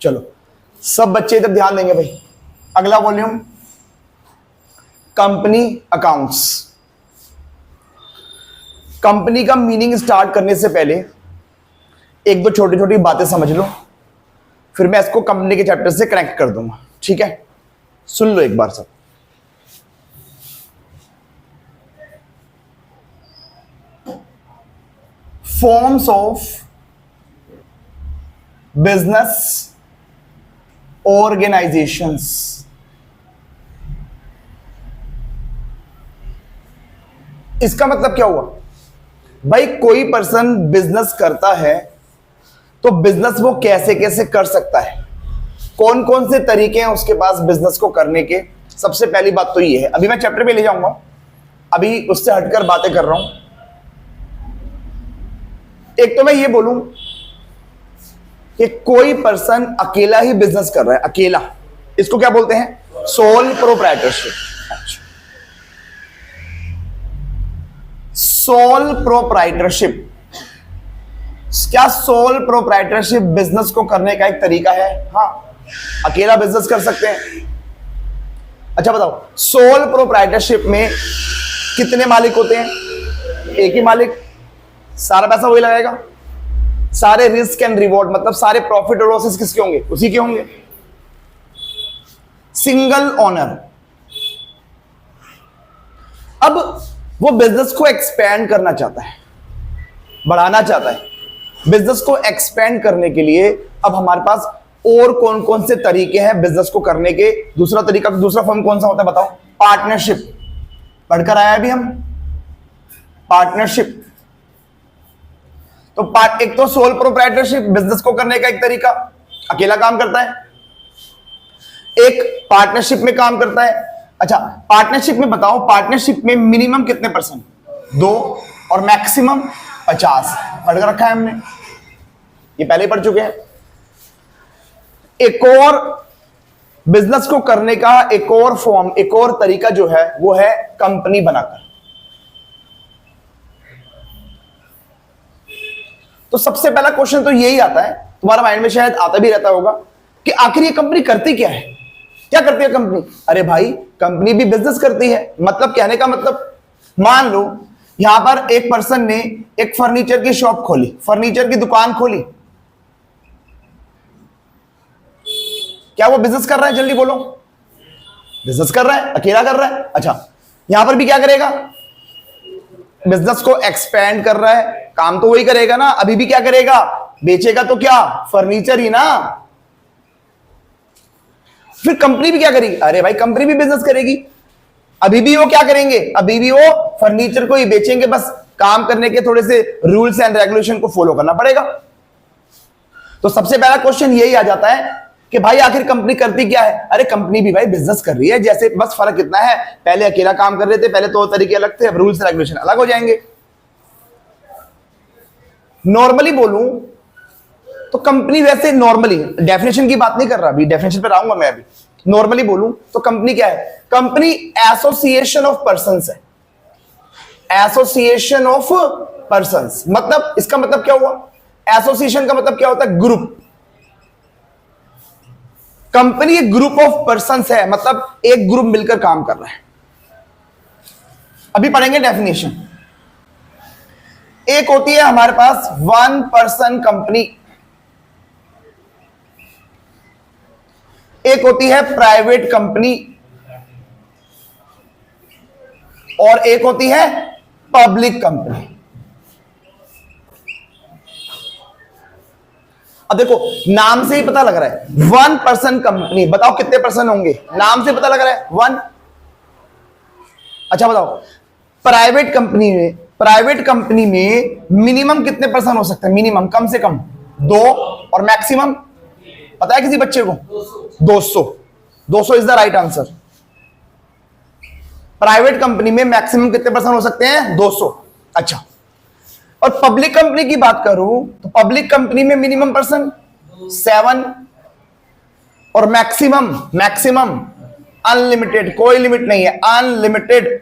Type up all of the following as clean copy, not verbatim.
चलो सब बच्चे इधर ध्यान देंगे भाई। अगला वॉल्यूम कंपनी अकाउंट्स। कंपनी का मीनिंग स्टार्ट करने से पहले एक दो छोटी छोटी बातें समझ लो, फिर मैं इसको कंपनी के चैप्टर से कनेक्ट कर दूंगा, ठीक है? सुन लो एक बार सब। Forms of business organisations. इसका मतलब क्या हुआ भाई? कोई पर्सन बिजनेस करता है तो बिजनेस वो कैसे कैसे कर सकता है, कौन कौन से तरीके हैं उसके पास बिजनेस को करने के। सबसे पहली बात तो ये है, अभी मैं चैप्टर पे ले जाऊंगा, अभी उससे हटकर बातें कर रहा हूं। एक तो मैं ये बोलूं कि कोई पर्सन अकेला ही बिजनेस कर रहा है, अकेला, इसको क्या बोलते हैं? Sole proprietorship. Sole proprietorship. क्या सोल प्रोप्राइटरशिप बिजनेस को करने का एक तरीका है? हाँ, अकेला बिजनेस कर सकते हैं। अच्छा बताओ, सोल प्रोप्राइटरशिप में कितने मालिक होते हैं? एक ही मालिक, सारा पैसा वही लगाएगा, सारे रिस्क एंड रिवॉर्ड मतलब सारे प्रॉफिट और लॉसेस किसके होंगे? उसी के होंगे। Single owner. अब वो बिजनेस को एक्सपेंड करना चाहता है, बढ़ाना चाहता है। बिजनेस को एक्सपेंड करने के लिए अब हमारे पास और कौन कौन से तरीके हैं बिजनेस को करने के? दूसरा तरीका, दूसरा फॉर्म कौन सा होता है बताओ? पार्टनरशिप। पढ़कर आया अभी हम पार्टनरशिप। तो एक तो सोल प्रोप्राइटरशिप बिजनेस को करने का एक तरीका, अकेला काम करता है, एक पार्टनरशिप में काम करता है। अच्छा, पार्टनरशिप में बताओ, पार्टनरशिप में मिनिमम कितने परसेंट? 2 और मैक्सिमम 50। पढ़ कर रखा है हमने, ये पहले ही पढ़ चुके हैं। एक और बिजनेस को करने का एक और फॉर्म, एक और तरीका जो है वो है कंपनी बनाकर। तो सबसे पहला क्वेश्चन तो यही आता है, तुम्हारा माइंड में शायद आता भी रहता होगा कि आखिर ये कंपनी करती क्या है? क्या करती है कंपनी? अरे भाई, कंपनी भी बिजनेस करती है। मतलब कहने का मतलब, मान लो यहां पर एक पर्सन ने एक फर्नीचर की शॉप खोली, फर्नीचर की दुकान खोली, क्या वो बिजनेस कर रहा है? जल्दी बोलो। बिजनेस कर रहा है, अकेला कर रहा है। अच्छा, यहां पर भी क्या करेगा? बिजनेस को एक्सपेंड कर रहा है, काम तो वही करेगा ना। अभी भी क्या करेगा? बेचेगा तो क्या? फर्नीचर ही ना। फिर कंपनी भी क्या करेगी? अरे भाई, कंपनी भी बिजनेस करेगी। अभी भी वो क्या करेंगे? अभी भी वो फर्नीचर को ही बेचेंगे, बस काम करने के थोड़े से रूल्स एंड रेगुलेशन को फॉलो करना पड़ेगा। तो सबसे पहला क्वेश्चन यही आ जाता है कि भाई आखिर कंपनी करती क्या है? अरे कंपनी भी भाई बिजनेस कर रही है, जैसे बस फर्क इतना है, पहले अकेला काम कर रहे थे, पहले तो तरीके अलग थे, अब रूल्स रेगुलेशन अलग हो जाएंगे। नॉर्मली बोलूं तो कंपनी, वैसे नॉर्मली, डेफिनेशन की बात नहीं कर रहा, अभी डेफिनेशन पर आऊंगा मैं। अभी नॉर्मली बोलूं तो कंपनी क्या है? कंपनी एसोसिएशन ऑफ पर्संस है। एसोसिएशन ऑफ पर्संस मतलब, इसका मतलब क्या हुआ? एसोसिएशन का मतलब क्या होता है? ग्रुप। कंपनी एक ग्रुप ऑफ पर्संस है, मतलब एक ग्रुप मिलकर काम कर रहा है। अभी पढ़ेंगे डेफिनेशन। एक होती है हमारे पास 1 पर्सन कंपनी, एक होती है प्राइवेट कंपनी, और एक होती है पब्लिक कंपनी। अब देखो, नाम से ही पता लग रहा है 1 पर्सन कंपनी। बताओ कितने पर्सन होंगे? नाम से पता लग रहा है 1। अच्छा बताओ, प्राइवेट कंपनी में मिनिमम कितने पर्सन हो सकते हैं? मिनिमम, कम से कम 2, और मैक्सिमम पता है किसी बच्चे को? 200 is the right answer. Private company में मैक्सिमम कितने पर्सन हो सकते हैं? 200। अच्छा, और पब्लिक कंपनी की बात करूं तो पब्लिक कंपनी में मिनिमम पर्सन 7, और मैक्सिमम अनलिमिटेड, कोई लिमिट नहीं है, अनलिमिटेड।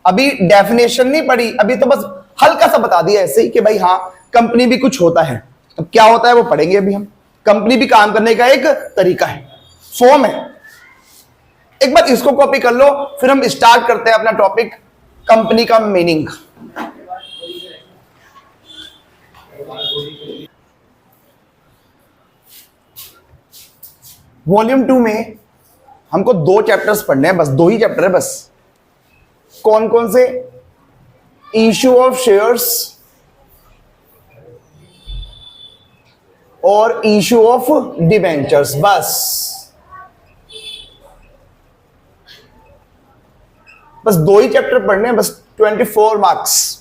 अभी डेफिनेशन नहीं पढ़ी, अभी तो बस हल्का सा बता दिया ऐसे ही कि भाई हाँ, कंपनी भी कुछ होता है। अब क्या होता है वो पढ़ेंगे अभी हम। कंपनी भी काम करने का एक तरीका है, फॉर्म है। एक बार इसको कॉपी कर लो, फिर हम स्टार्ट करते हैं अपना टॉपिक, कंपनी का मीनिंग। वॉल्यूम 2 में हमको 2 चैप्टर्स पढ़ने हैं, बस 2 ही चैप्टर है बस। कौन कौन से? इश्यू ऑफ शेयर्स और इश्यू ऑफ डिबेंचर्स, बस 2 ही चैप्टर पढ़ने हैं, बस 24 मार्क्स।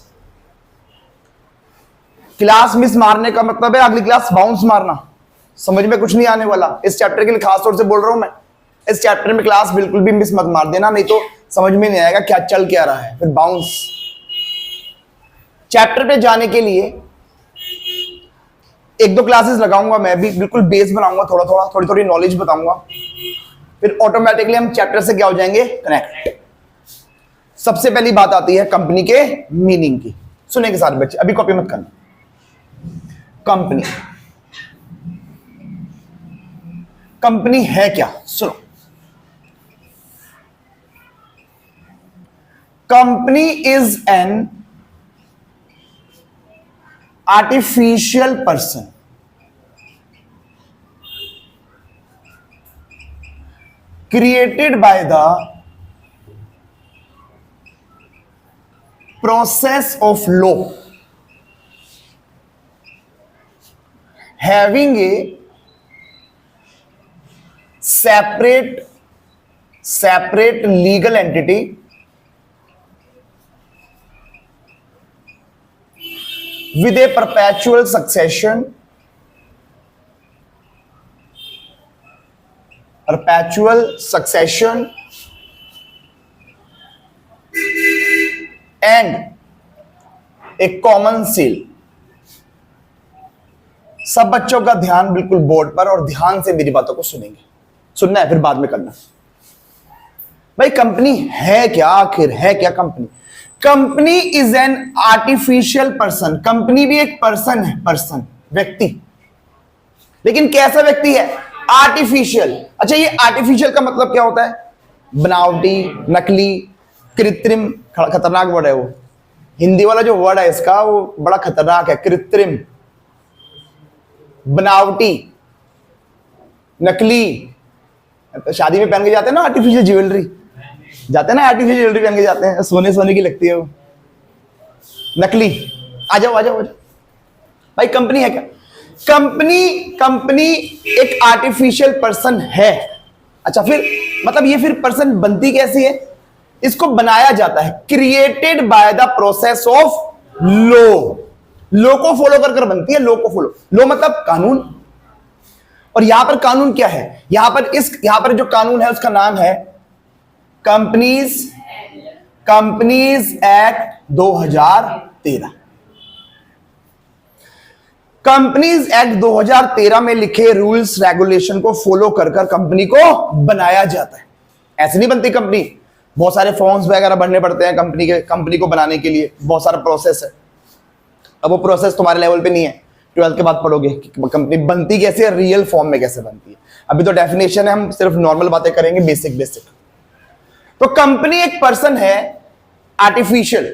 क्लास मिस मारने का मतलब है अगली क्लास बाउंस मारना, समझ में कुछ नहीं आने वाला। इस चैप्टर के लिए खास तौर से बोल रहा हूं मैं, इस चैप्टर में क्लास बिल्कुल भी मिस मत मार देना, नहीं तो समझ में नहीं आएगा क्या चल क्या रहा है, फिर बाउंस। चैप्टर पे जाने के लिए 1-2 क्लासेस लगाऊंगा मैं भी, बिल्कुल बेस बनाऊंगा, थोड़ी थोड़ी नॉलेज बताऊंगा, फिर ऑटोमेटिकली हम चैप्टर से क्या हो जाएंगे, कनेक्ट। सबसे पहली बात आती है कंपनी के मीनिंग की। सुनेंगे सारे बच्चे, अभी कॉपी मत करना। कंपनी, कंपनी है क्या? सुनो, company is an artificial person created by the process of law, having a separate legal entity with a perpetual succession and a common seal। सब बच्चों का ध्यान बिल्कुल बोर्ड पर, और ध्यान से मेरी बातों को सुनेंगे। सुनना है फिर बाद में करना। भाई कंपनी है क्या, आखिर है क्या company? Company is an artificial person. Company भी एक पर्सन है, पर्सन व्यक्ति, लेकिन कैसा व्यक्ति है? आर्टिफिशियल। अच्छा, ये आर्टिफिशियल का मतलब क्या होता है? बनावटी, नकली, कृत्रिम। खतरनाक वर्ड है वो, हिंदी वाला जो वर्ड है इसका वो बड़ा खतरनाक है। कृत्रिम, बनावटी, नकली। तो शादी में पहन के जाते हैं ना आर्टिफिशियल ज्वेलरी, जाते हैं ना आर्टिफिशियल ज्वेलरी पहन के जाते हैं, सोने सोने की लगती है वो, नकली। आ जाओ आ जाओ आ जाओ। भाई कंपनी है क्या? कंपनी एक आर्टिफिशियल पर्सन है। अच्छा, फिर मतलब ये फिर पर्सन बनती कैसी है? इसको बनाया जाता है, created by the process of law को फॉलो कर बनती है। लॉ को फॉलो, लॉ मतलब कानून। और यहां पर कानून क्या है? यहां पर जो कानून है उसका नाम है कंपनीज एक्ट 2013। कंपनीज एक्ट 2013 में लिखे रूल्स रेगुलेशन को फॉलो कर कंपनी को बनाया जाता है। ऐसे नहीं बनती कंपनी, बहुत सारे फॉर्म्स वगैरह भरने पड़ते हैं कंपनी को बनाने के लिए, बहुत सारा प्रोसेस है। अब वो प्रोसेस तुम्हारे लेवल पे नहीं है, 12th के बाद पढ़ोगे कि कंपनी बनती कैसे है, रियल फॉर्म में कैसे बनती है। अभी तो डेफिनेशन है, हम सिर्फ नॉर्मल बातें करेंगे, बेसिक। तो कंपनी एक पर्सन है आर्टिफिशियल,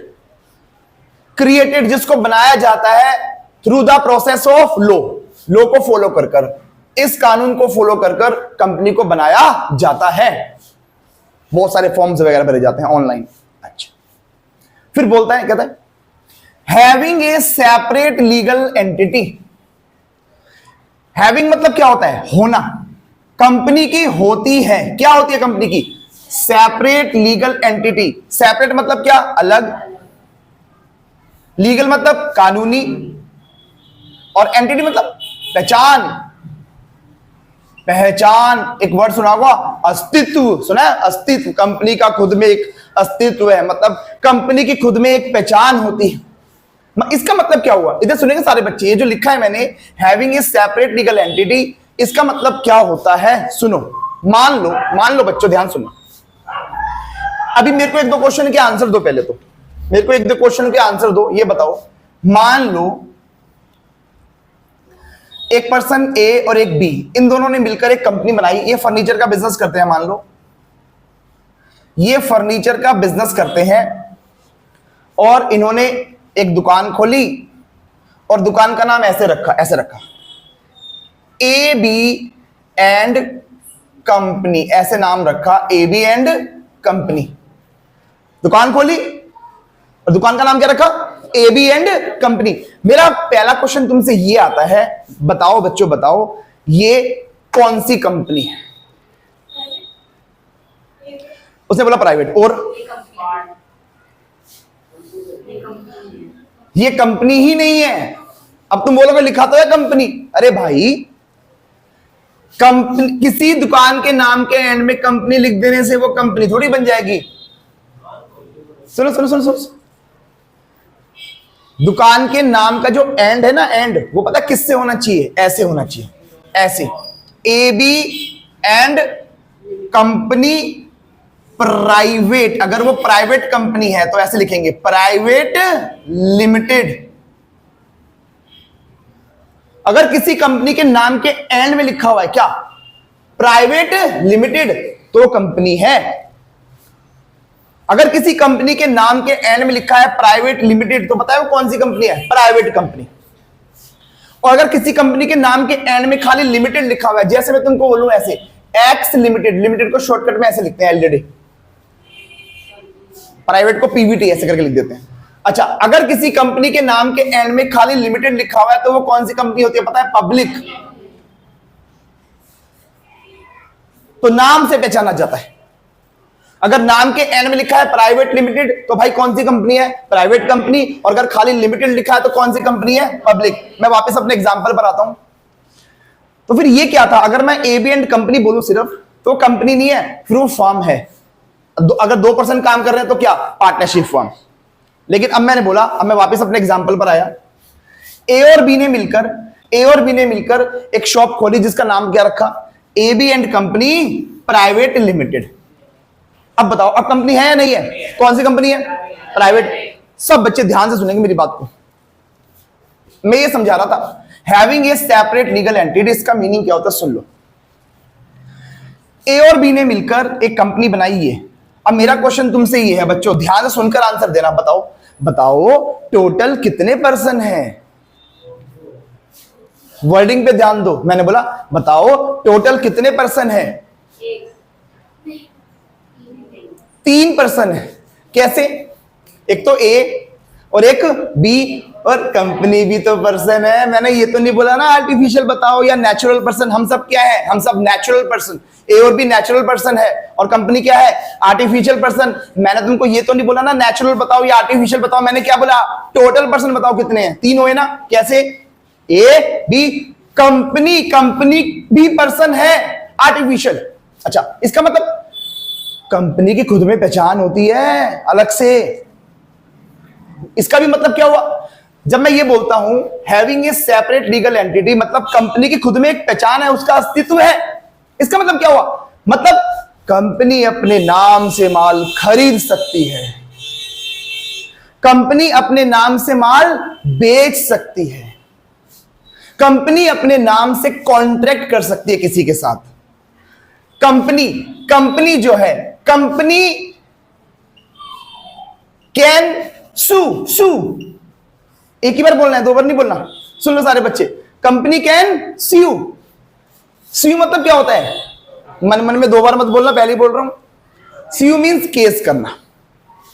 क्रिएटेड, जिसको बनाया जाता है through the process of law को फॉलो कर इस कानून को फॉलो कर कंपनी को बनाया जाता है। बहुत सारे फॉर्म्स वगैरह भरे जाते हैं ऑनलाइन। अच्छा, फिर बोलता है, कहता है having a separate legal entity. Having मतलब क्या होता है? होना। कंपनी की होती है, क्या होती है कंपनी की? Separate legal entity. सेपरेट मतलब क्या? अलग। लीगल मतलब कानूनी, और एंटिटी मतलब पहचान। एक वर्ड सुना होगा, अस्तित्व। सुना है? अस्तित्व। कंपनी का खुद में एक अस्तित्व है, मतलब कंपनी की खुद में एक पहचान होती है। इसका मतलब क्या हुआ? इधर सुनेंगे सारे बच्चे, ये जो लिखा है मैंने, having a separate legal entity, इसका मतलब क्या होता है? सुनो, मान लो बच्चों, ध्यान सुनो। अभी मेरे को 1-2 क्वेश्चन के आंसर दो। पहले तो मेरे को 1-2 क्वेश्चन के आंसर दो। ये बताओ, मान लो एक पर्सन ए और एक बी, इन दोनों ने मिलकर एक कंपनी बनाई। ये फर्नीचर का बिजनेस करते हैं, मान लो ये फर्नीचर का बिजनेस करते हैं और इन्होंने एक दुकान खोली और दुकान का नाम ऐसे रखा ए बी एंड कंपनी, ऐसे नाम रखा ए बी एंड कंपनी। दुकान खोली और दुकान का नाम क्या रखा, ए बी एंड कंपनी। मेरा पहला क्वेश्चन तुमसे ये आता है, बताओ बच्चों बताओ ये कौन सी कंपनी है? उसने बोला प्राइवेट। और ये कंपनी ही नहीं है। अब तुम बोलोगे लिखा तो है कंपनी। अरे भाई कंपनी, किसी दुकान के नाम के एंड में कंपनी लिख देने से वो कंपनी थोड़ी बन जाएगी। सुनो सुनो सुनो सुनो, दुकान के नाम का जो एंड है ना, एंड वो पता किससे होना चाहिए? ऐसे होना चाहिए, ऐसे A B and company private. अगर वो प्राइवेट कंपनी है तो ऐसे लिखेंगे प्राइवेट लिमिटेड। अगर किसी कंपनी के नाम के एंड में लिखा हुआ है क्या, प्राइवेट लिमिटेड, तो कंपनी है। अगर किसी कंपनी के नाम के एंड में लिखा है प्राइवेट लिमिटेड, तो पता है वो कौन सी कंपनी है? Private company. और अगर किसी कंपनी के नाम के एंड में खाली लिमिटेड लिखा हुआ है, जैसे मैं तुमको बोलूं ऐसे एक्स लिमिटेड, लिमिटेड को शॉर्टकट में ऐसे लिखते हैं एलटीडी, प्राइवेट को पीवीटी ऐसे करके लिख देते हैं। अच्छा, अगर किसी कंपनी के नाम के एंड में खाली लिमिटेड लिखा हुआ है तो वो कौन सी कंपनी होती है? पता है? पब्लिक। तो नाम से पहचाना जाता है। अगर नाम के एंड में लिखा है प्राइवेट लिमिटेड तो भाई कौन सी कंपनी है? Private company. और अगर खाली लिमिटेड लिखा है तो कौन सी कंपनी है? पब्लिक। मैं वापस अपने एग्जांपल पर आता हूं। तो फिर ये क्या था? अगर मैं ए बी एंड कंपनी बोलूं सिर्फ तो कंपनी नहीं है, फिर वो फर्म है। अगर 2% काम कर रहे हैं तो क्या? Partnership firm. लेकिन अब मैंने बोला, अब मैं वापस अपने एग्जांपल पर आया, ए और बी ने मिलकर एक शॉप खोली जिसका नाम क्या रखा? A B and company private limited. अब बताओ, अब कंपनी है या नहीं है? कौन सी कंपनी है? प्राइवेट। सब बच्चे ध्यान से सुनेंगे मेरी बात को। मैं ये समझा रहा था, having a separate legal entity, इसका मीनिंग क्या होता है सुन लो। ए और बी ने मिलकर एक कंपनी बनाई है। अब मेरा क्वेश्चन तुमसे ये है बच्चों, ध्यान से सुनकर आंसर देना। बताओ टोटल कितने पर्सन हैं? वर्डिंग पे ध्यान दो। मैंने बोला बताओ टोटल कितने पर्सन हैं? 3 पर्सन है। कैसे? एक तो ए और एक बी, और कंपनी भी तो पर्सन है। मैंने ये तो नहीं बोला ना आर्टिफिशियल बताओ या नेचुरल पर्सन। हम सब क्या है? हम सब नेचुरल पर्सन। ए और बी नेचुरल पर्सन है और कंपनी क्या है? Artificial person. मैंने तुमको ये तो नहीं बोला ना नेचुरल बताओ या आर्टिफिशियल बताओ। मैंने क्या बोला? टोटल पर्सन बताओ कितने हैं? 3 हुए ना। कैसे? ए बी कंपनी भी पर्सन है, आर्टिफिशियल। अच्छा, इसका मतलब कंपनी की खुद में पहचान होती है अलग से। इसका भी मतलब क्या हुआ? जब मैं ये बोलता हूं having a separate legal entity, मतलब कंपनी की खुद में एक पहचान है, उसका अस्तित्व है। इसका मतलब क्या हुआ? मतलब कंपनी अपने नाम से माल खरीद सकती है, कंपनी अपने नाम से माल बेच सकती है, कंपनी अपने नाम से कॉन्ट्रैक्ट कर सकती है किसी के साथ। कंपनी जो है, कंपनी कैन सू। एक ही बार बोलना है, 2 बार नहीं बोलना। सुन लो सारे बच्चे, कंपनी कैन सू मतलब क्या होता है? मन में 2 बार मत बोलना, पहले ही बोल रहा हूं। सू मीन्स केस करना।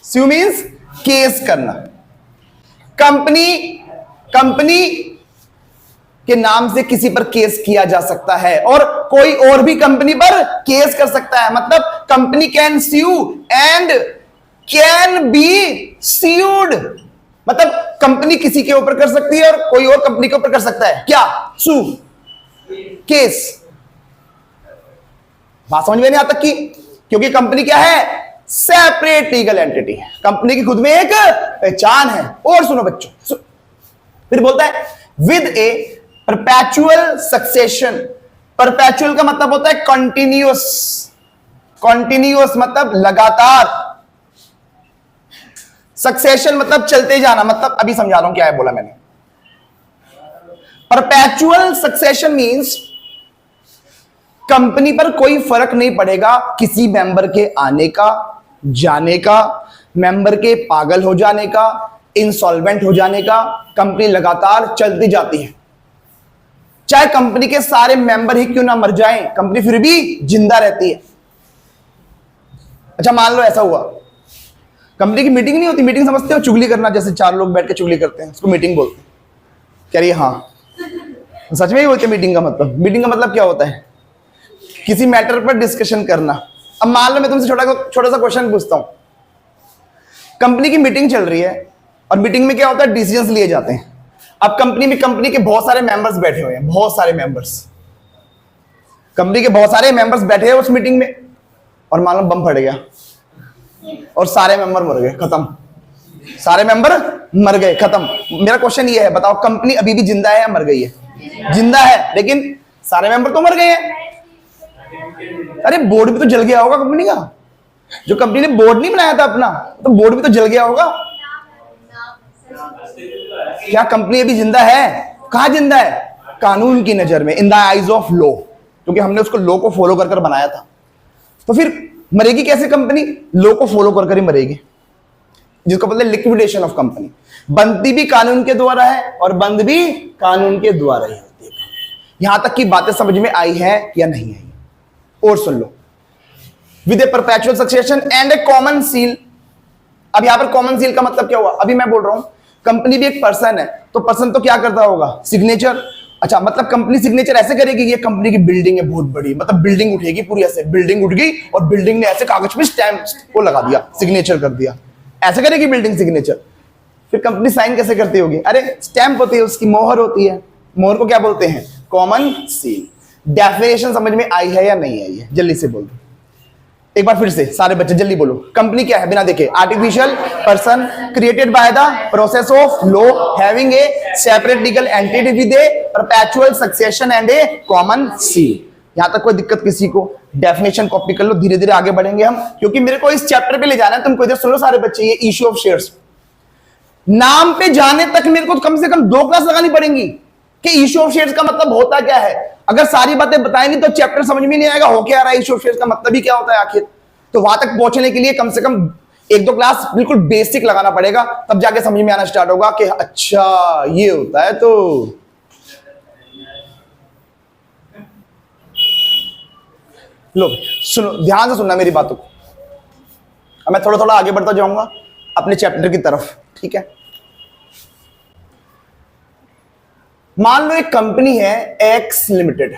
सू मीन्स केस करना। कंपनी के नाम से किसी पर केस किया जा सकता है और कोई और भी कंपनी पर केस कर सकता है। मतलब company can sue and can be sued. मतलब कंपनी किसी के ऊपर कर सकती है और कोई और कंपनी के ऊपर कर सकता है। क्या? सू, केस। बात समझ में नहीं आता की? क्योंकि कंपनी क्या है? सेपरेट लीगल एंटिटी है। कंपनी की खुद में एक पहचान है। और सुनो बच्चों, फिर बोलता है with a perpetual succession. Perpetual का मतलब होता है कंटिन्यूअस। कंटिन्यूअस मतलब लगातार। सक्सेशन मतलब चलते जाना। मतलब अभी समझा रहा हूं क्या है बोला मैंने। परपेचुअल सक्सेशन मींस कंपनी पर कोई फर्क नहीं पड़ेगा किसी मेंबर के आने का, जाने का, मेंबर के पागल हो जाने का, इंसॉल्वेंट हो जाने का, कंपनी लगातार चलती जाती है। चाहे कंपनी के सारे मेंबर ही क्यों ना मर जाएं, कंपनी फिर भी जिंदा रहती है। अच्छा मान लो ऐसा हुआ, कंपनी की मीटिंग नहीं होती, मीटिंग समझते हो चुगली करना, जैसे चार लोग बैठ के चुगली करते हैं, उसको मीटिंग बोलते हैं। कह रही है हाँ, सच में ही होती है मीटिंग का मतलब। मीटिंग का मतलब क्या होता है? किसी मैटर पर डिस्कशन करना। अब मान लो मैं तुमसे छोटा सा क्वेश्चन पूछता हूं, कंपनी की मीटिंग चल रही है और मीटिंग में क्या होता है, डिसीजंस लिए जाते हैं। अब कंपनी के बहुत सारे मेंबर्स बैठे हुए हैं, बहुत सारे मेंबर्स, कंपनी के बहुत सारे मेंबर्स बैठे हैं उस मीटिंग में, और मान लो बम फट गया और सारे मेंबर मर गए, खत्म। सारे मेंबर मर गए, खत्म। मेरा क्वेश्चन ये है, बताओ कंपनी अभी भी जिंदा है या मर गई है? जिंदा है, लेकिन सारे मेंबर तो मर गए हैं। अरे बोर्ड भी तो जल गया होगा कंपनी का। जो कंपनी ने बोर्ड नहीं बनाया था अपना, तो बोर्ड भी तो जल गया होगा। क्या कंपनी अभी जिंदा है? कहां जिंदा है? कानून की नजर में, in the eyes of law, क्योंकि हमने उसको लॉ को फॉलो कर बनाया था। तो फिर मरेगी कैसे कंपनी? लॉ को फॉलो कर ही मरेगी, जिसको बोलते हैं लिक्विडेशन ऑफ कंपनी। बनती भी कानून के द्वारा है और बंद भी कानून के द्वारा ही होती है। यहां तक की बातें समझ में आई है या नहीं आई? और सुन लो, with a perpetual succession and a common seal. अब यहां पर कॉमन सील का मतलब क्या हुआ? अभी मैं बोल रहा हूं कंपनी भी एक पर्सन है, तो पर्सन तो क्या करता होगा? सिग्नेचर। अच्छा, मतलब कंपनी सिग्नेचर ऐसे करेगी, ये कंपनी की बिल्डिंग है बहुत बड़ी, मतलब बिल्डिंग उठेगी पूरी, ऐसे बिल्डिंग उठ गई और बिल्डिंग ने ऐसे कागज पे स्टैम्प को लगा दिया, सिग्नेचर कर दिया, ऐसे करेगी बिल्डिंग सिग्नेचर। फिर कंपनी साइन कैसे करती होगी? अरे स्टैम्प होती है, उसकी मोहर होती है, मोहर को क्या बोलते हैं? Common seal. डेफिनेशन समझ में आई है या नहीं आई है? जल्दी से बोल दो एक बार फिर से, सारे बच्चे जल्दी बोलो। कंपनी क्या है बिना देखे? Artificial person created by the process of law having a separate legal entity with a perpetual succession and a common seal. यहां तक कोई दिक्कत किसी को? डेफिनेशन कॉपी कर लो, धीरे धीरे आगे बढ़ेंगे हम, क्योंकि मेरे को इस चैप्टर पे ले जाना है। तुमको इधर सुनो सारे बच्चे, ये इश्यू ऑफ शेयर्स नाम पे जाने तक मेरे को कम से कम 2 क्लास लगानी पड़ेंगी कि इश्यू ऑफ शेयर्स का मतलब होता क्या है। अगर सारी बातें बताएंगे तो चैप्टर समझ में नहीं आएगा, हो क्या रहा है, इश्यू ऑफ शेयर्स का मतलब ही क्या होता है आखिर। तो वहां तक पहुंचने के लिए कम से कम 1-2 क्लास बिल्कुल बेसिक लगाना पड़ेगा, तब जाके समझ में आना स्टार्ट होगा कि अच्छा ये होता है। तो लो सुनो, ध्यान से सुनना मेरी बातों को। अब मैं थोड़ा थोड़ा आगे बढ़ता जाऊंगा अपने चैप्टर की तरफ, ठीक है। मान लो एक कंपनी है एक्स लिमिटेड।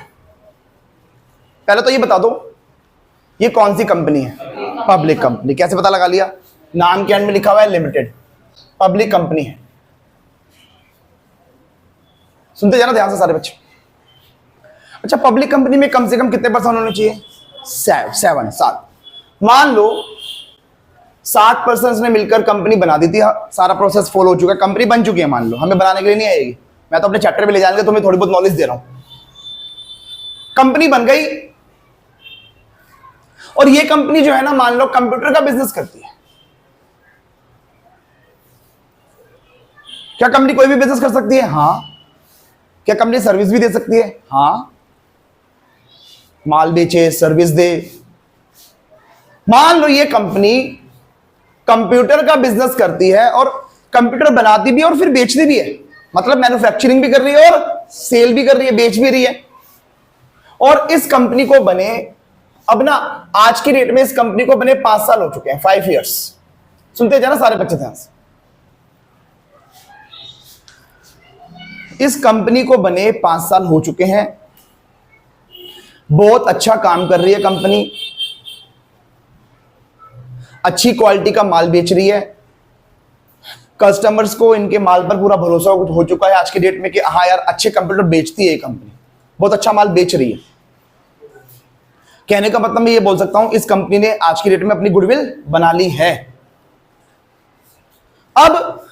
पहले तो ये बता दो ये कौन सी कंपनी है? Public company. कैसे पता लगा लिया? नाम के एंड में लिखा हुआ है लिमिटेड, पब्लिक कंपनी है। सुनते जाना ध्यान से सारे बच्चे। अच्छा, पब्लिक कंपनी में कम से कम कितने पर्सन होने चाहिए? 7। मान लो 7 पर्सन ने मिलकर कंपनी बना दी थी, सारा प्रोसेस फॉलो हो चुका है, कंपनी बन चुकी है। मान लो हमें बनाने के लिए नहीं आएगी, मैं तो अपने चैप्टर पे ले जाने के तुम्हें थोड़ी बहुत नॉलेज दे रहा हूं। कंपनी बन गई और ये कंपनी जो है ना, मान लो कंप्यूटर का बिजनेस करती है। क्या कंपनी कोई भी बिजनेस कर सकती है? हाँ। क्या कंपनी सर्विस भी दे सकती है? हाँ। माल बेचे, सर्विस दे। मान लो ये कंपनी कंप्यूटर का बिजनेस करती है और कंप्यूटर बनाती भी है और फिर बेचती भी है, मतलब मैन्युफैक्चरिंग भी कर रही है और सेल भी कर रही है, बेच भी रही है। और इस कंपनी को बने, अब ना आज की डेट में इस कंपनी को बने 5 साल हो चुके हैं, 5 इयर्स। सुनते जाना सारे बच्चे ध्यान से। इस कंपनी को बने 5 साल हो चुके हैं, बहुत अच्छा काम कर रही है कंपनी, अच्छी क्वालिटी का माल बेच रही है, कस्टमर्स को इनके माल पर पूरा भरोसा हो चुका है आज की डेट में कि हाँ यार अच्छे कंप्यूटर बेचती है ये कंपनी, बहुत अच्छा माल बेच रही है। कहने का मतलब मैं ये बोल सकता हूं इस कंपनी ने आज की डेट में अपनी गुडविल बना ली है। अब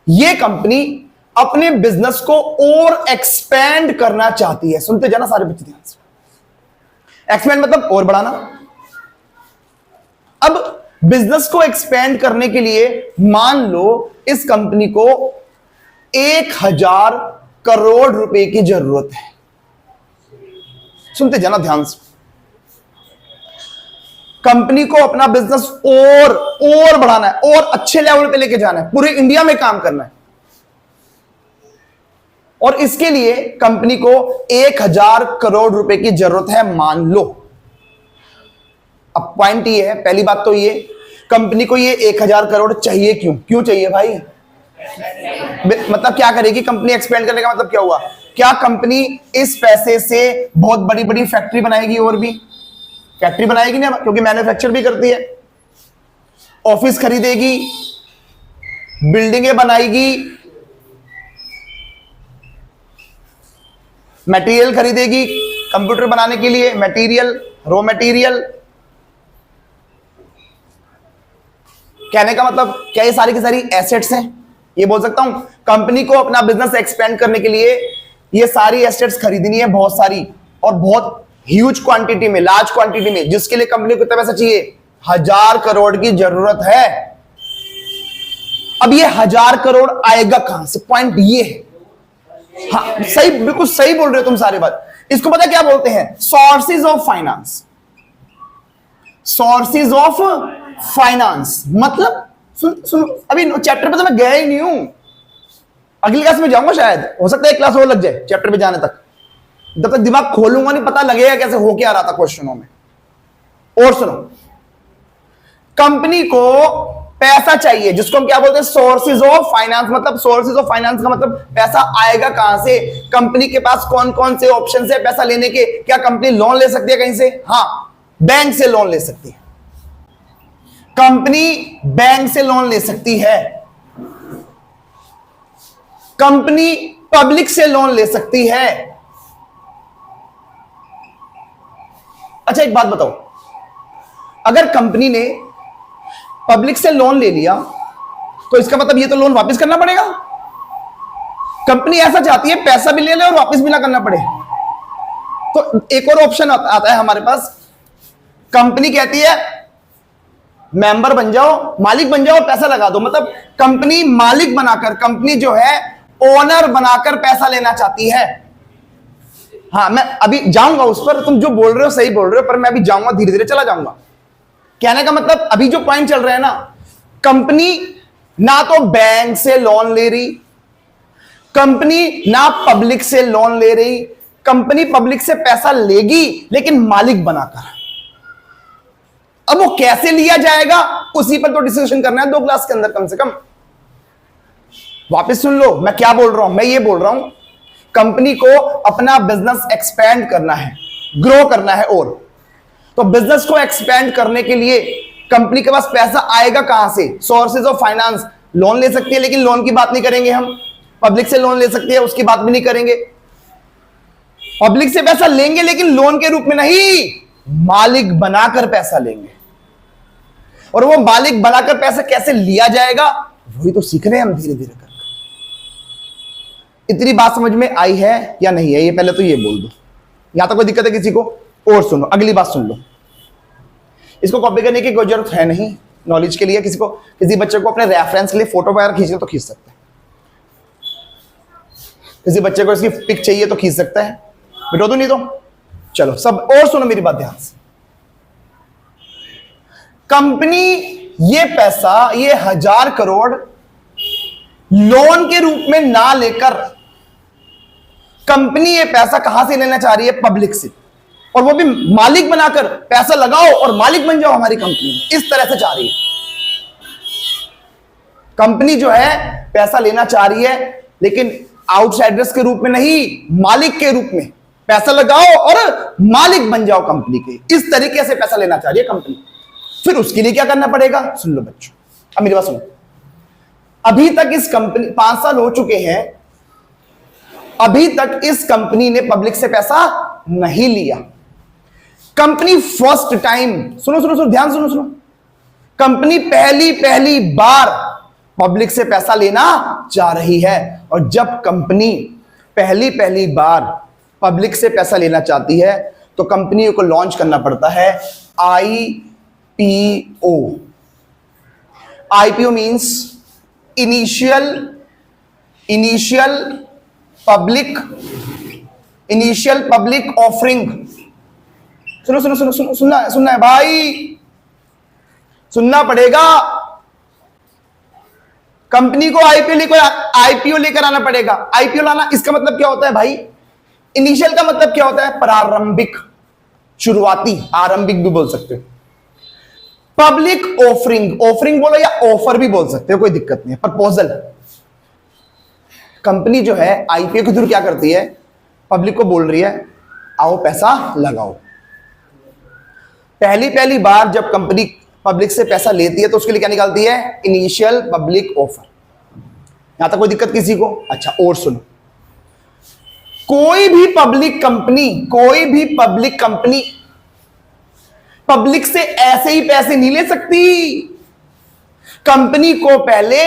ये कंपनी अपने बिजनेस को और एक्सपेंड करना चाहती है। सुनते जाना सारे बच्चे ध्यान से। एक्सपेंड मतलब और बढ़ाना। अब बिजनेस को एक्सपेंड करने के लिए मान लो इस कंपनी को 1000 करोड़ रुपए की जरूरत है। सुनते जाना ध्यान से। कंपनी को अपना बिजनेस और बढ़ाना है और अच्छे लेवल पे लेके जाना है, पूरे इंडिया में काम करना है, और इसके लिए कंपनी को 1000 करोड़ रुपए की जरूरत है, मान लो। अब पॉइंट ये है, पहली बात तो ये, कंपनी को ये 1000 करोड़ चाहिए क्यों चाहिए भाई? मतलब क्या करेगी कंपनी? एक्सपेंड करने का मतलब क्या हुआ? क्या कंपनी इस पैसे से बहुत बड़ी बड़ी फैक्ट्री बनाएगी? और भी फैक्ट्री बनाएगी ना, क्योंकि मैन्युफैक्चर भी करती है, ऑफिस खरीदेगी, बिल्डिंगें बनाएगी, मटेरियल खरीदेगी कंप्यूटर बनाने के लिए, मटेरियल, रॉ मटेरियल। कहने का मतलब क्या ये सारी की सारी एसेट्स हैं? ये बोल सकता हूं कंपनी को अपना बिजनेस एक्सपेंड करने के लिए ये सारी एसेट्स खरीदनी है, बहुत सारी, और बहुत ह्यूज क्वांटिटी में, लार्ज क्वांटिटी में, जिसके लिए कंपनी को कितना पैसा चाहिए? 1000 करोड़ की जरूरत है। अब ये 1000 करोड़ आएगा कहां से? पॉइंट ये है। हाँ सही, बिल्कुल सही बोल रहे हो तुम सारी बात। इसको पता क्या बोलते हैं? Sources of finance. Sources of finance मतलब सुन अभी चैप्टर पे तो मैं गया ही नहीं हूं, अगली क्लास में जाऊंगा शायद, हो सकता है एक क्लास और लग जाए चैप्टर पे जाने तक। जब तक दिमाग खोलूंगा नहीं पता लगेगा कैसे हो क्या रहा था क्वेश्चनों में। और सुनो, कंपनी को पैसा चाहिए, जिसको हम क्या बोलते हैं? Sources of finance. मतलब सोर्सेज ऑफ फाइनेंस का मतलब पैसा आएगा कहां से? कंपनी के पास कौन कौन से ऑप्शन है पैसा लेने के? क्या कंपनी लोन ले सकती है कहीं से? हाँ, बैंक से लोन ले सकती है। कंपनी बैंक से लोन ले सकती है, कंपनी पब्लिक से लोन ले सकती है। अच्छा एक बात बताओ, अगर कंपनी ने पब्लिक से लोन ले लिया तो इसका मतलब ये तो लोन वापस करना पड़ेगा। कंपनी ऐसा चाहती है पैसा भी ले ले और वापस भी ना करना पड़े। तो एक और ऑप्शन आता है हमारे पास, कंपनी कहती है मेंबर बन जाओ, मालिक बन जाओ, पैसा लगा दो। मतलब कंपनी मालिक बनाकर, कंपनी जो है ओनर बनाकर पैसा लेना चाहती है। हाँ मैं अभी जाऊंगा उस पर, तुम जो बोल रहे हो सही बोल रहे हो, पर मैं अभी जाऊंगा, धीरे धीरे चला जाऊंगा। कहने का मतलब अभी जो पॉइंट चल रहा है ना, कंपनी ना तो बैंक से लोन ले रही, कंपनी ना पब्लिक से लोन ले रही, कंपनी पब्लिक से पैसा लेगी लेकिन मालिक बनाकर। अब वो कैसे लिया जाएगा उसी पर तो डिस्कशन करना है 2 क्लास के अंदर कम से कम। वापस सुन लो मैं क्या बोल रहा हूं। मैं ये बोल रहा हूं कंपनी को अपना बिजनेस एक्सपेंड करना है, ग्रो करना है, और तो बिजनेस को एक्सपेंड करने के लिए कंपनी के पास पैसा आएगा कहां से? Sources of finance. लोन ले सकती है, लेकिन लोन की बात नहीं करेंगे हम। पब्लिक से लोन ले सकती है, उसकी बात भी नहीं करेंगे। पब्लिक से पैसा लेंगे लेकिन लोन के रूप में नहीं, मालिक बनाकर पैसा लेंगे। और वो मालिक बनाकर पैसा कैसे लिया जाएगा वही तो सीख रहे हैं हम धीरे धीरे कर। इतनी बात समझ में आई है या नहीं है? ये पहले तो ये बोल दो, यहां तक कोई दिक्कत है किसी को? और सुनो, अगली बात सुन लो। इसको कॉपी करने की कोई जरूरत है नहीं, नॉलेज के लिए। किसी बच्चे को अपने रेफरेंस के लिए फोटो वगैरह खींचना तो खींच सकते हैं, किसी बच्चे को इसकी पिक चाहिए तो खींच सकता है, बिठो दो नहीं तो। चलो सब और सुनो मेरी बात ध्यान से। कंपनी ये पैसा, ये 1000 करोड़ लोन के रूप में ना लेकर, कंपनी ये पैसा कहां से लेना चाह रही है? पब्लिक से, और वो भी मालिक बनाकर। पैसा लगाओ और मालिक बन जाओ हमारी कंपनी में, इस तरह से चाह रही है कंपनी। जो है पैसा लेना चाह रही है लेकिन आउटसाइडर्स के रूप में नहीं, मालिक के रूप में। पैसा लगाओ और मालिक बन जाओ कंपनी के, इस तरीके से पैसा लेना चाह रही है कंपनी। फिर उसके लिए क्या करना पड़ेगा? सुन लो बच्चों, अब मेरी बात सुनो। अभी तक इस कंपनी 5 साल हो चुके हैं, अभी तक इस कंपनी ने पब्लिक से पैसा नहीं लिया। कंपनी फर्स्ट टाइम, सुनो ध्यान सुनो, कंपनी पहली बार पब्लिक से पैसा लेना चाह रही है। और जब कंपनी पहली बार पब्लिक से पैसा लेना चाहती है तो कंपनी को लॉन्च करना पड़ता है IPO. IPO means initial public initial public offering. सुनो सुनो सुनो सुनो, सुनना है भाई, सुनना पड़ेगा। कंपनी को आईपीओ लेकर आना पड़ेगा। आईपीओ लाना इसका मतलब क्या होता है भाई? इनिशियल का मतलब क्या होता है? प्रारंभिक, शुरुआती, आरंभिक भी बोल सकते हो। पब्लिक ऑफरिंग, ऑफरिंग बोलो या ऑफर भी बोल सकते हो, कोई दिक्कत नहीं है। प्रपोजल, कंपनी जो है आईपीओ के थ्रू क्या करती है? पब्लिक को बोल रही है आओ पैसा लगाओ। पहली बार जब कंपनी पब्लिक से पैसा लेती है तो उसके लिए क्या निकालती है? Initial public offer. यहां तक कोई दिक्कत किसी को? अच्छा, और सुनो, कोई भी पब्लिक कंपनी पब्लिक से ऐसे ही पैसे नहीं ले सकती। कंपनी को पहले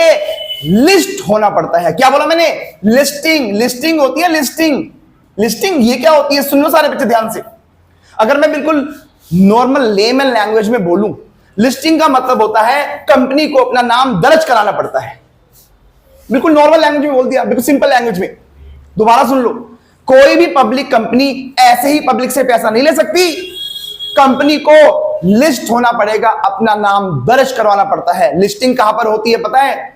लिस्ट होना पड़ता है। क्या बोला मैंने? लिस्टिंग होती है। लिस्टिंग ये क्या होती है? सुन लो सारे बच्चे ध्यान से। अगर मैं बिल्कुल नॉर्मल लेमन लैंग्वेज में बोलूं, लिस्टिंग का मतलब होता है कंपनी को अपना नाम दर्ज कराना पड़ता है। बिल्कुल नॉर्मल लैंग्वेज में बोल दिया, बिल्कुल सिंपल लैंग्वेज में। दोबारा सुन लो, कोई भी पब्लिक कंपनी ऐसे ही पब्लिक से पैसा नहीं ले सकती। कंपनी को लिस्ट होना पड़ेगा, अपना नाम दर्ज करवाना पड़ता है। लिस्टिंग कहां पर होती है पता है?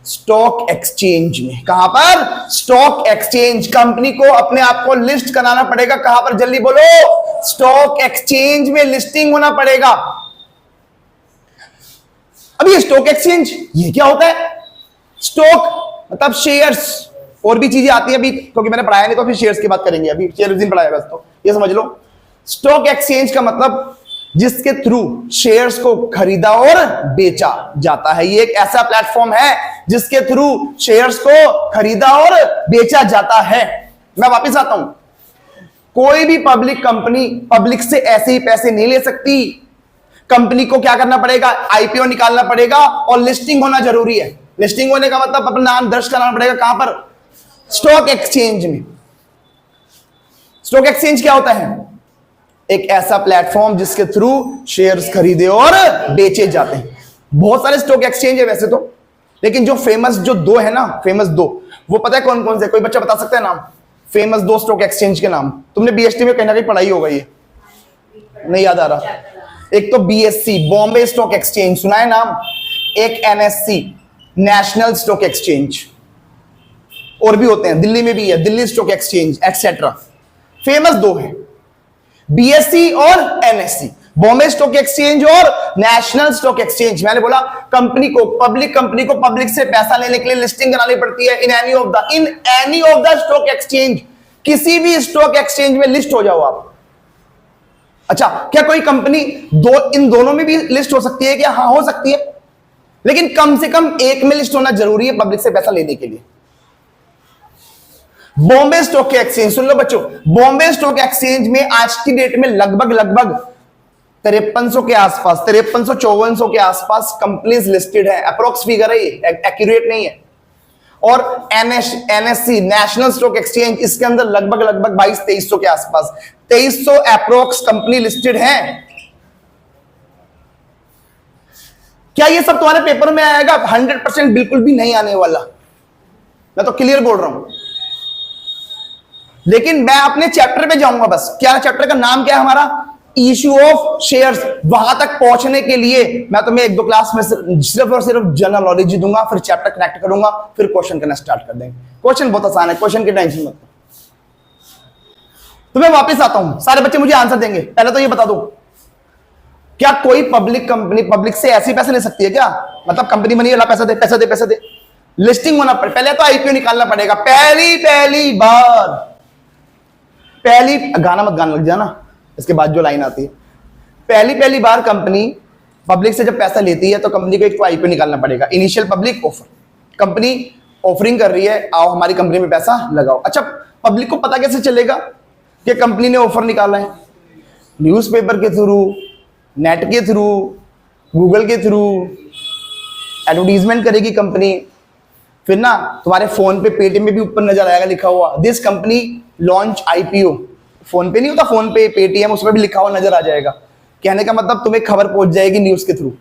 स्टॉक एक्सचेंज में। कहां पर? Stock exchange. कंपनी को अपने आप को लिस्ट कराना पड़ेगा। कहां पर? जल्दी बोलो। स्टॉक एक्सचेंज में लिस्टिंग होना पड़ेगा। अब ये स्टॉक एक्सचेंज ये क्या होता है? स्टॉक मतलब शेयर्स, और भी चीजें आती है अभी, क्योंकि मैंने पढ़ाया नहीं तो फिर शेयर्स की बात करेंगे। अभी शेयर दिन पढ़ाया बस, तो ये समझ लो। स्टॉक एक्सचेंज का मतलब जिसके थ्रू शेयर्स को खरीदा और बेचा जाता है। ये एक ऐसा प्लेटफॉर्म है जिसके थ्रू शेयर्स को खरीदा और बेचा जाता है। मैं वापस आता हूं, कोई भी पब्लिक कंपनी पब्लिक से ऐसे ही पैसे नहीं ले सकती। कंपनी को क्या करना पड़ेगा? आईपीओ निकालना पड़ेगा और लिस्टिंग होना जरूरी है। लिस्टिंग होने का मतलब अपना नाम दर्ज कराना पड़ेगा। कहां पर? स्टॉक एक्सचेंज में। स्टॉक एक्सचेंज क्या होता है? एक ऐसा प्लेटफॉर्म जिसके थ्रू शेयर्स खरीदे और बेचे जाते हैं। बहुत सारे स्टॉक एक्सचेंज है वैसे तो, लेकिन जो फेमस जो दो है ना, फेमस दो, वो पता है कौन कौन से? कोई बच्चा बता सकता है नाम? फेमस दो स्टॉक एक्सचेंज के नाम। तुमने बीएसटी में कहीं ना कहीं पढ़ाई होगा, ये नहीं याद आ रहा? एक तो बीएससी, बॉम्बे स्टॉक एक्सचेंज, सुना है नाम? एक एनएससी, नेशनल स्टॉक एक्सचेंज। और भी होते हैं, दिल्ली में भी है, Delhi stock exchange etcetera. Famous दो है, बीएससी और एनएससी, बॉम्बे स्टॉक एक्सचेंज और नेशनल स्टॉक एक्सचेंज। मैंने बोला कंपनी को पब्लिक से पैसा लेने के लिए लिस्टिंग करानी पड़ती है in any of the stock exchange. किसी भी स्टॉक एक्सचेंज में लिस्ट हो जाओ आप। अच्छा, क्या कोई कंपनी इन दोनों में भी लिस्ट हो सकती है क्या? हाँ, हो सकती है, लेकिन कम से कम एक में लिस्ट होना जरूरी है पब्लिक से पैसा लेने के लिए। बॉम्बे स्टॉक एक्सचेंज, सुन लो बच्चों, बॉम्बे स्टॉक एक्सचेंज में आज की डेट में लगभग 5300 के आसपास, 5300-5400 के आसपास कंपनीज लिस्टेड है। अप्रोक्स फिगर है ये, एक्यूरेट नहीं है। और एनएससी, नेशनल स्टॉक एक्सचेंज, इसके अंदर लगभग 2200-2300 के आसपास, 2300 अप्रोक्स कंपनी लिस्टेड है। क्या ये सब तुम्हारे पेपर में आएगा? 100% बिल्कुल भी नहीं आने वाला, मैं तो क्लियर बोल रहा हूं। लेकिन मैं अपने चैप्टर पे जाऊंगा बस। क्या चैप्टर का नाम क्या है हमारा? Issue of shares. वहां तक पहुंचने के लिए मैं तुम्हें 1-2 क्लास में सिर्फ और सिर्फ जनरल नॉलेज ही दूंगा, फिर चैप्टर कनेक्ट करूंगा, फिर क्वेश्चन करना स्टार्ट कर देंगे। क्वेश्चन बहुत आसान है, क्वेश्चन की टेंशन मत। तो मैं वापस आता हूं, सारे बच्चे मुझे आंसर देंगे। पहले तो ये बता दो, क्या कोई पब्लिक कंपनी पब्लिक से ऐसे पैसे ले सकती है क्या? मतलब कंपनी बनी, अल्लाह पैसा दे पैसा दे पैसा दे, लिस्टिंग होना पड़े, पहले तो आईपीओ निकालना पड़ेगा। पहली बार गाना मत गाने लग जाना, इसके बाद जो लाइन आती है, पहली बार कंपनी पब्लिक से जब पैसा लेती है तो कंपनी को एक तो आईपीओ निकालना पड़ेगा, initial public offer. Company offering कर रही है, आओ हमारी कंपनी में पैसा लगाओ। अच्छा, पब्लिक को पता कैसे चलेगा कि कंपनी ने ऑफर निकाला है? न्यूज़पेपर के थ्रू, नेट के थ्रू, गूगल के थ्रू एडवर्टीजमेंट करेगी कंपनी। फिर ना तुम्हारे फोन पे, पेटीएम में भी ऊपर नजर आएगा लिखा हुआ, this company launch IPO. Phone पे नहीं होता, फोन पे, पेटीएम, उसमें भी लिखा हुआ नजर आ जाएगा। कहने का मतलब तुम्हें खबर पहुंच जाएगी न्यूज के थ्रू।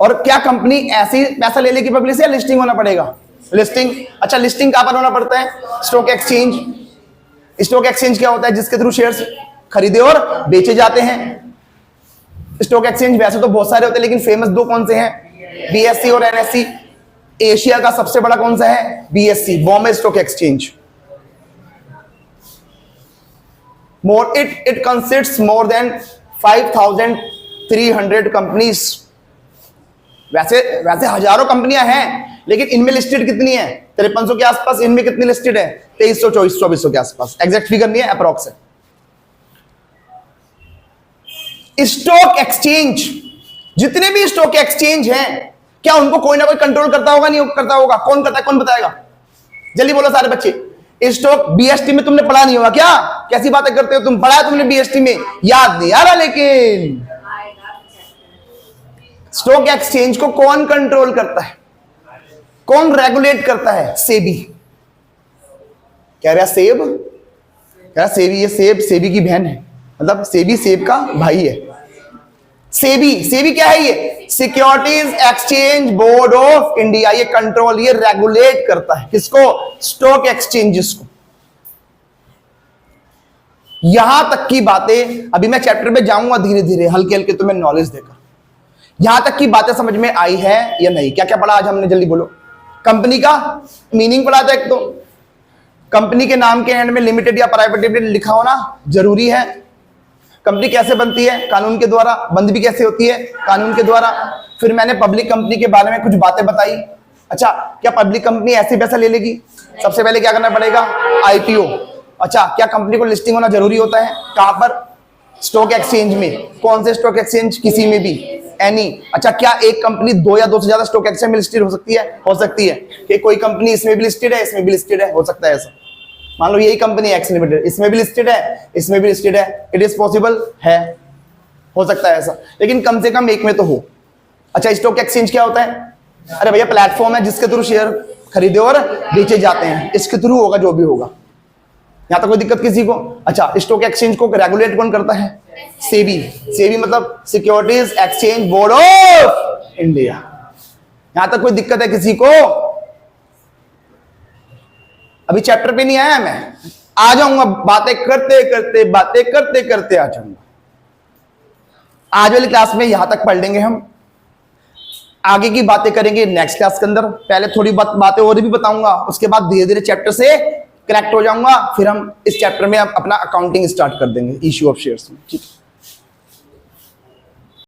और क्या कंपनी ऐसे ही पैसा ले लेगी पब्लिक से, या लिस्टिंग होना पड़ेगा? लिस्टिंग। अच्छा, लिस्टिंग कहां पर होना पड़ता है? Stock exchange. स्टॉक एक्सचेंज क्या होता है? जिसके थ्रू शेयर्स खरीदे और बेचे जाते हैं। स्टॉक एक्सचेंज वैसे तो बहुत सारे होते हैं, लेकिन फेमस दो कौन से हैं? बीएससी और एनएससी। एशिया का सबसे बड़ा कौन सा है? BSc, Bombay stock exchange. It consists more than 5,300 companies. वैसे हजारों कंपनियां हैं, लेकिन इनमें लिस्टेड कितनी है? 5300 के आसपास। इनमें कितनी लिस्टेड है? 2300 2400 के आसपास। एग्जैक्ट फिगर नहीं है, अप्रॉक्स है। स्टॉक एक्सचेंज, जितने भी स्टॉक एक्सचेंज हैं, क्या उनको कोई ना कोई कंट्रोल करता होगा? नहीं करता होगा? कौन करता है? कौन बताएगा? जल्दी बोलो सारे बच्चे। स्टॉक बीएसटी में तुमने पढ़ा नहीं होगा क्या? कैसी बातें करते हो तुम? पढ़ा तुमने बीएसटी में, याद नहीं आ रहा। लेकिन स्टॉक एक्सचेंज को कौन कंट्रोल करता है? कौन रेगुलेट करता है? सेबी। कह रहा सेब, कह रहा सेबी। ये सेबी की बहन है, मतलब सेबी सेब का भाई है। सेबी क्या है? ये securities exchange board of India. ये कंट्रोल, ये रेगुलेट करता है किसको? स्टॉक एक्सचेंजेस को। यहां तक की बातें, अभी मैं चैप्टर में जाऊंगा धीरे धीरे, हल्के हल्के तुम्हें नॉलेज देकर। यहां तक की बातें समझ में आई है या नहीं? क्या क्या पढ़ा आज हमने? जल्दी बोलो। कंपनी का मीनिंग पढ़ा था एक तो। कंपनी के नाम के एंड में लिमिटेड या प्राइवेट लिमिटेड लिखा होना जरूरी है। कंपनी कैसे बनती है? कानून के द्वारा। बंद भी कैसे होती है? कानून के द्वारा। फिर मैंने पब्लिक कंपनी के बारे में कुछ बातें बताई। अच्छा, क्या पब्लिक कंपनी ऐसे पैसा ले लेगी? सबसे पहले क्या करना पड़ेगा? आईपीओ। अच्छा, क्या कंपनी को लिस्टिंग होना जरूरी होता है? कहां पर? स्टॉक एक्सचेंज में। कौन से स्टॉक एक्सचेंज? किसी में भी, एनी। अच्छा, क्या एक कंपनी दो या दो से ज्यादा स्टॉक एक्सचेंज में लिस्टेड हो सकती है? हो सकती है। कि कोई कंपनी इसमें भी लिस्टेड है, इसमें भी लिस्टेड है, हो सकता है ऐसा। मान लो यही कंपनी एक्स लिमिटेड, इसमें भी लिस्टेड है, इसमें भी लिस्टेड है। इट इज पॉसिबल है, हो सकता है ऐसा, लेकिन कम से कम एक में तो हो। अच्छा, स्टॉक एक्सचेंज क्या होता है? अरे भैया, प्लेटफॉर्म है जिसके थ्रू शेयर खरीदे और बेचे जाते हैं। इसके थ्रू होगा जो भी होगा। यहां तक कोई दिक्कत किसी को? अच्छा, स्टॉक एक्सचेंज को रेगुलेट कौन करता है? सेबी। सेबी मतलब securities exchange board of India. यहां तक कोई दिक्कत है किसी को? अभी चैप्टर पे नहीं आया, मैं आ जाऊंगा। बातें करते करते आ जाऊंगा। आज वाली क्लास में यहां तक पढ़ लेंगे हम। आगे की बातें करेंगे नेक्स्ट क्लास के अंदर। पहले थोड़ी बातें और भी बताऊंगा, उसके बाद धीरे धीरे चैप्टर से करेक्ट हो जाऊंगा। फिर हम इस चैप्टर में अपना अकाउंटिंग स्टार्ट कर देंगे, इश्यू ऑफ शेयर्स में। ठीक है।